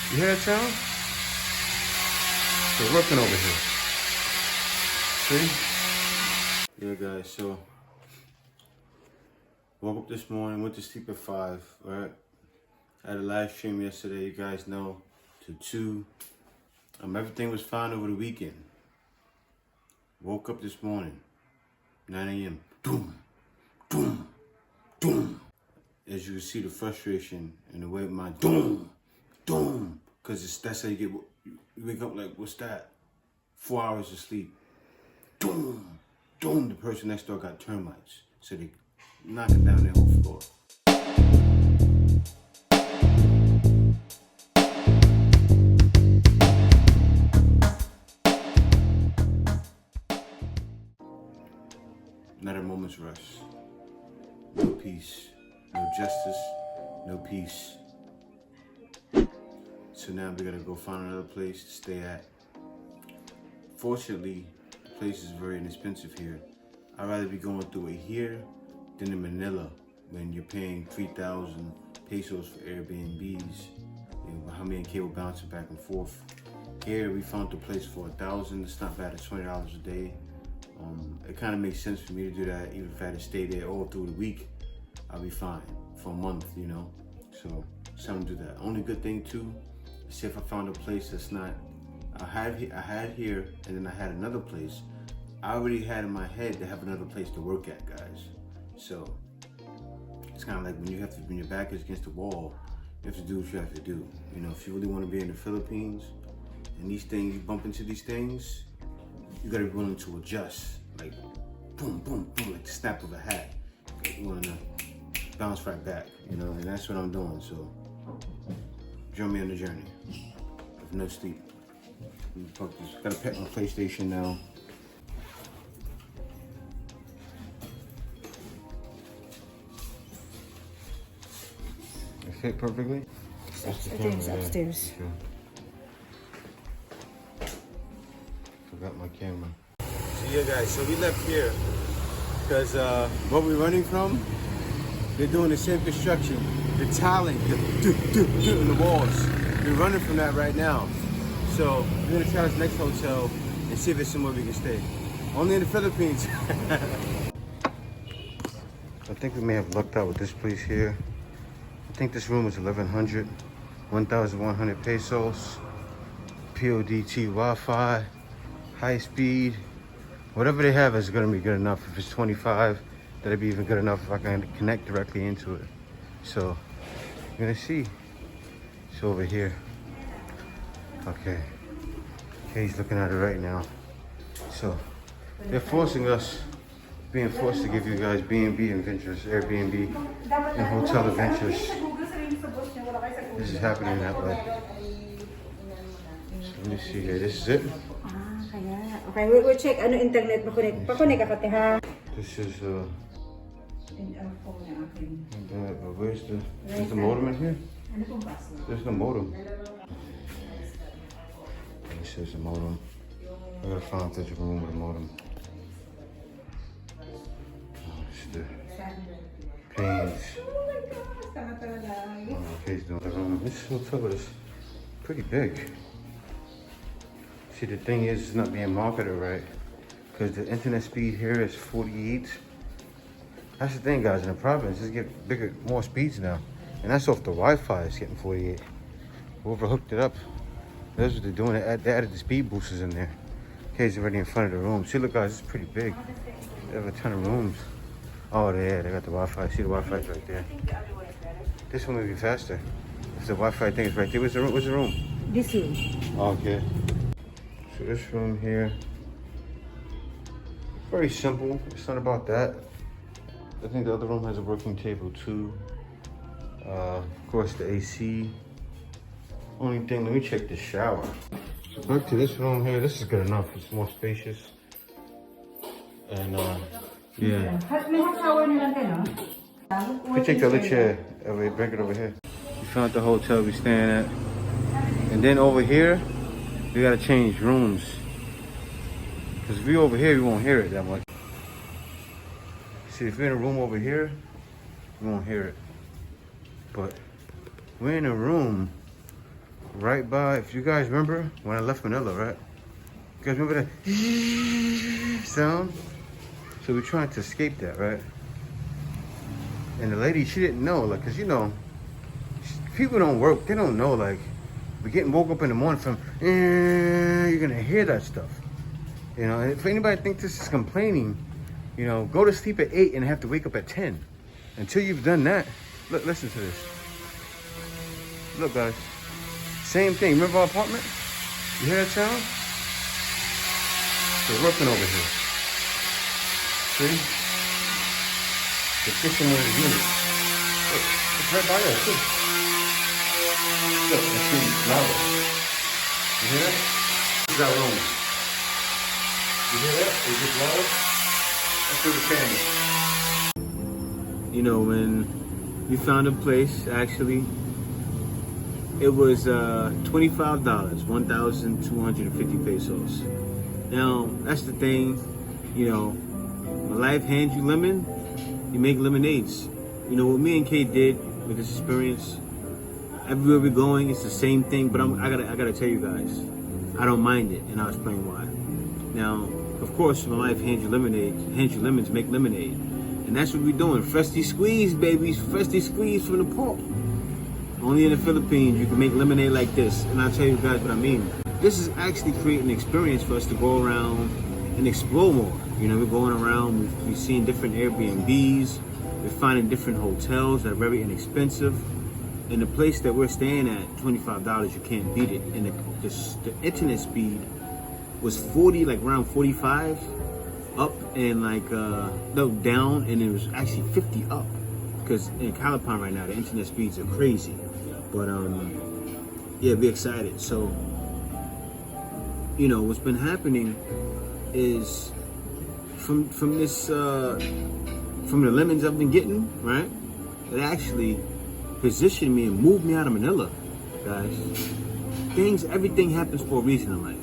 You hear that sound? They're working over here. See? Yeah, guys, so woke up this morning, went to sleep at 5, right? I had a live stream yesterday, you guys know, to 2. Everything was fine over the weekend. Woke up this morning, 9 a.m. Doom, doom, doom. As you can see, the frustration and the way my doom, doom, because that's how you wake up like, what's that? 4 hours of sleep. Doom, doom. The person next door got termites, so they knocking down their whole floor. Not a moment's rest. No peace, no justice, no peace. So now we gotta go find another place to stay at. Fortunately, the place is very inexpensive here. I'd rather be going through it here than in Manila when you're paying 3,000 pesos for Airbnbs. And how many cable bouncing back and forth. Here we found a place for 1,000. It's not bad. It's $20 a day. It kind of makes sense for me to do that. Even if I had to stay there all through the week, I'll be fine for a month, you know. So I'm do that. Only good thing too, is see if I found a place that's not. I had here, and then I had another place. I already had in my head to have another place to work at, guys. So it's kind of like when your back is against the wall, you have to do what you have to do. You know, if you really want to be in the Philippines, and these things, you bump into these things, you gotta be willing to adjust. Like, boom, boom, boom, like the snap of a hat. You wanna bounce right back, you know, and that's what I'm doing. So join me on the journey with no sleep. Gotta pet my PlayStation now. It fit perfectly? It is upstairs. Sure. Forgot my camera. So yeah, guys, so we left here because what we're running from, they're doing the same construction, the tiling, in the walls. We're running from that right now. So we're gonna try this next hotel and see if there's somewhere we can stay. Only in the Philippines. I think we may have lucked out with this place here. I think this room is 1,100 pesos. PODT Wi-Fi, high speed. Whatever they have is gonna be good enough. If it's 25, that'll be even good enough if I can connect directly into it. So, we're gonna see. It's over here. Okay. Kay's looking at it right now. So, they're forcing us, being forced to give you guys B&B adventures, Airbnb and hotel adventures. This is happening that way. So, let me see here. This is it. Okay, we'll check ano internet mo connect. Pa-connect ka kate ha. This is where's the modem in here? There's no modem. This is the modem. I gotta find if there's a room with a modem. Oh, this is the page. Oh, okay, doing the room. This hotel is pretty big. See, the thing is, it's not being marketed right, because the internet speed here is 48. That's the thing, guys, in the province, it's getting bigger, more speeds now. And that's off the Wi-Fi, it's getting 48. Whoever hooked it up, that's what they're doing. They added the speed boosters in there. Kay's already in front of the room. See, look, guys, it's pretty big. They have a ton of rooms. Oh, yeah, they got the Wi-Fi. See, the Wi-Fi's right there. This one may be faster. If the Wi-Fi thing is right there, where's the room? This room. Okay. So this room here, very simple. It's not about that. I think the other room has a working table too. Of course, the AC. Only thing, let me check the shower. So back to this room here. This is good enough. It's more spacious. And yeah. May shower naman ka, no? We take the other chair. We bring it over here. We found the hotel we're staying at. And then over here, we gotta change rooms. Cause if we over here, we won't hear it that much. See, if we're in a room over here, we won't hear it. But we're in a room right by, if you guys remember when I left Manila, right? You guys remember that sound? So we're trying to escape that, right? And the lady, she didn't know, like, cause you know, people don't work, they don't know, like, we're getting woke up in the morning from, you're gonna hear that stuff. You know, if anybody thinks this is complaining, you know, go to sleep at 8 and have to wake up at 10. Until you've done that, look, listen to this. Look, guys, same thing. Remember our apartment? You hear that sound? They're working over here. See? They're fixing one of the units. Look, it's right by us, too. Look, it's getting louder. You hear that? This is our room. You hear that? Is it loud? Let's do the fan. You know, when we found a place, actually, it was $25, 1,250 pesos. Now, that's the thing, you know, when life hands you lemon, you make lemonades. You know, what me and Kate did with this experience, everywhere we're going, it's the same thing, but I gotta tell you guys, I don't mind it, and I'll explain why. Now, of course, when life hands you lemons, make lemonade. And that's what we're doing. Freshly squeezed, babies. Freshly squeezed from the pulp. Only in the Philippines, you can make lemonade like this. And I'll tell you guys what I mean. This is actually creating an experience for us to go around and explore more. You know, we're going around, we're seeing different Airbnbs. We're finding different hotels that are very inexpensive. And the place that we're staying at, $25, you can't beat it. And the internet speed was 40, like around 45 up, and like no, down, and it was actually 50 up, because in Calipan right now the internet speeds are crazy. But yeah, be excited. So, you know, what's been happening is from this from the lemons I've been getting, right, it actually positioned me and moved me out of Manila, guys. Everything happens for a reason in life.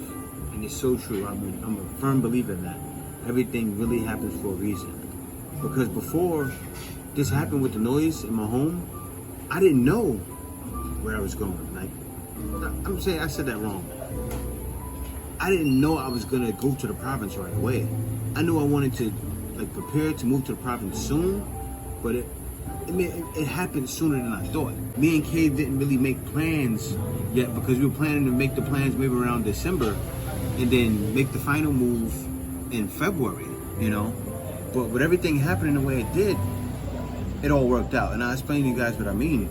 And it's so true. I'm a firm believer in that. Everything really happens for a reason. Because before this happened with the noise in my home, I didn't know where I was going. Like, I'm saying I said that wrong. I didn't know I was gonna go to the province right away. I knew I wanted to like prepare to move to the province soon, but it happened sooner than I thought. Me and Kay didn't really make plans yet, because we were planning to make the plans maybe around December and then make the final move in February, you know. But with everything happening the way it did, it all worked out. And I'll explain to you guys what I mean.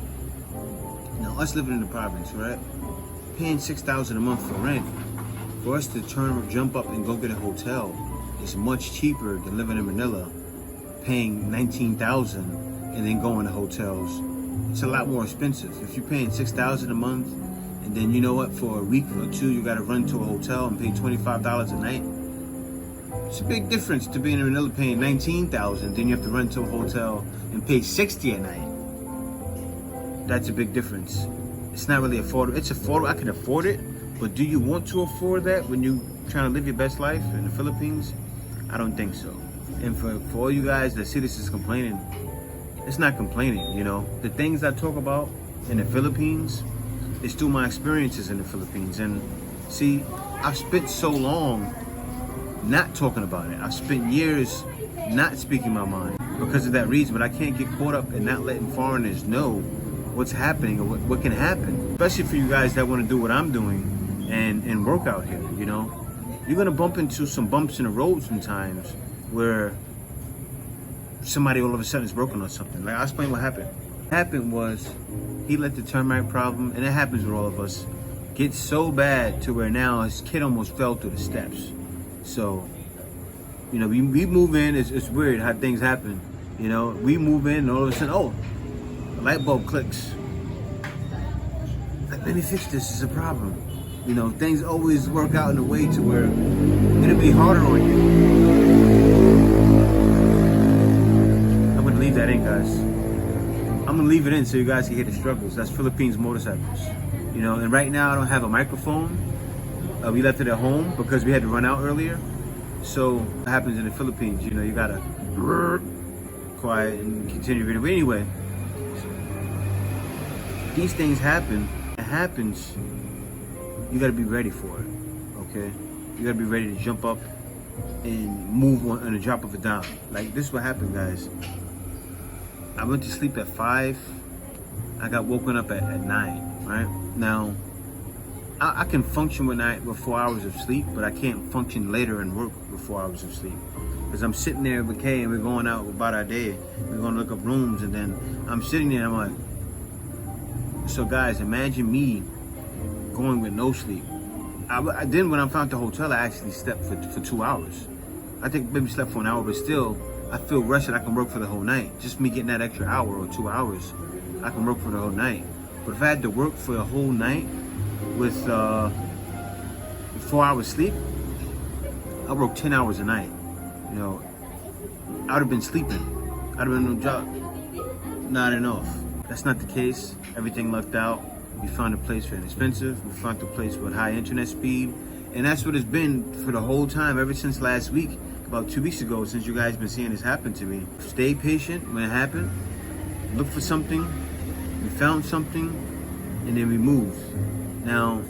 Now, us living in the province, right? Paying $6,000 a month for rent, for us to jump up and go get a hotel is much cheaper than living in Manila, paying $19,000 and then going to hotels. It's a lot more expensive. If you're paying $6,000 a month, and then you know what, for a week or two, you got to run to a hotel and pay $25 a night. It's a big difference to being in Manila paying $19,000, then you have to run to a hotel and pay $60 a night. That's a big difference. It's not really affordable. It's affordable. I can afford it, but do you want to afford that when you're trying to live your best life in the Philippines? I don't think so. And for all you guys that see this is complaining, it's not complaining, you know. The things I talk about in the Philippines, it's through my experiences in the Philippines. And see, I've spent so long not talking about it. I've spent years not speaking my mind because of that reason. But I can't get caught up in not letting foreigners know what's happening or what can happen. Especially for you guys that want to do what I'm doing and work out here, you know. You're going to bump into some bumps in the road sometimes where somebody all of a sudden is broken or something. Like, I'll explain what happened. What happened was he let the termite problem, and it happens with all of us, get so bad to where now his kid almost fell through the steps. So, you know, we move in, it's weird how things happen. You know, we move in and all of a sudden, oh, the light bulb clicks. Let me fix this, it's a problem. You know, things always work out in a way to where it'll be harder on you. I'm gonna leave that in, guys. I'm gonna leave it in so you guys can hear the struggles. That's Philippines motorcycles. You know, and right now I don't have a microphone. We left it at home because we had to run out earlier. So what happens in the Philippines, you know, you gotta quiet and continue reading. But anyway, these things happen. It happens you gotta be ready for it, okay? You gotta be ready to jump up and move on a drop of a dime. Like, this is what happened, guys. I went to sleep at 5. I got woken up at 9, right? Now, I can function with 4 hours of sleep, but I can't function later and work with 4 hours of sleep. Because I'm sitting there with Kay and we're going out about our day. We're going to look up rooms, and then I'm sitting there and I'm like, so guys, imagine me going with no sleep. I then when I found the hotel, I actually slept for 2 hours. I think maybe slept for an hour, but still, I feel rested. I can work for the whole night. Just me getting that extra hour or 2 hours, I can work for the whole night. But if I had to work for the whole night with 4 hours sleep, I work 10 hours a night. You know, I would have been sleeping. I'd have been on no job. Not enough. That's not the case. Everything lucked out. We found a place for inexpensive. We found a place with high internet speed. And that's what it's been for the whole time, ever since last week, about 2 weeks ago, since you guys been seeing this happen to me. Stay patient when it happened. Look for something. We found something, and then we moved. Now,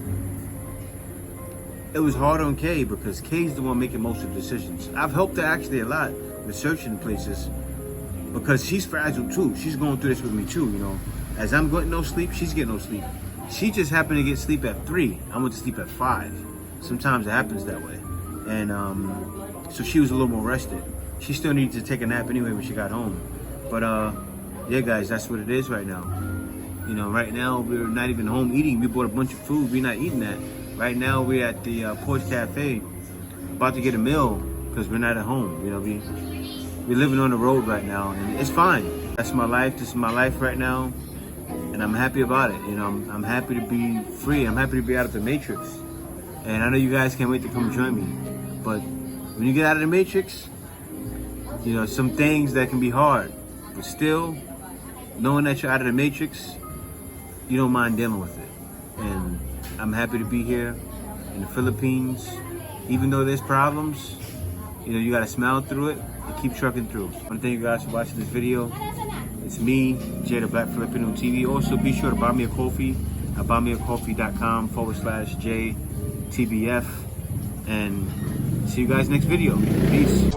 it was hard on Kay because Kay's the one making most of the decisions. I've helped her actually a lot with searching places because she's fragile too. She's going through this with me too, you know. As I'm getting no sleep, she's getting no sleep. She just happened to get sleep at 3. I went to sleep at 5. Sometimes it happens that way. And so she was a little more rested. She still needed to take a nap anyway when she got home. But yeah, guys, that's what it is right now. You know, right now we're not even home eating. We bought a bunch of food. We're not eating that. Right now we're at the Porch Cafe, about to get a meal because we're not at home. You know, we're living on the road right now, and it's fine. That's my life. This is my life right now, and I'm happy about it. You know, I'm happy to be free. I'm happy to be out of the matrix, and I know you guys can't wait to come join me. But when you get out of the matrix, you know, some things that can be hard, but still, knowing that you're out of the matrix, you don't mind dealing with it. And I'm happy to be here in the Philippines. Even though there's problems, you know, you gotta smile through it and keep trucking through. I wanna thank you guys for watching this video. It's me, Jay the Black Filipino TV. Also, be sure to buy me a coffee at buymeacoffee.com/JTBF. And see you guys next video. Peace.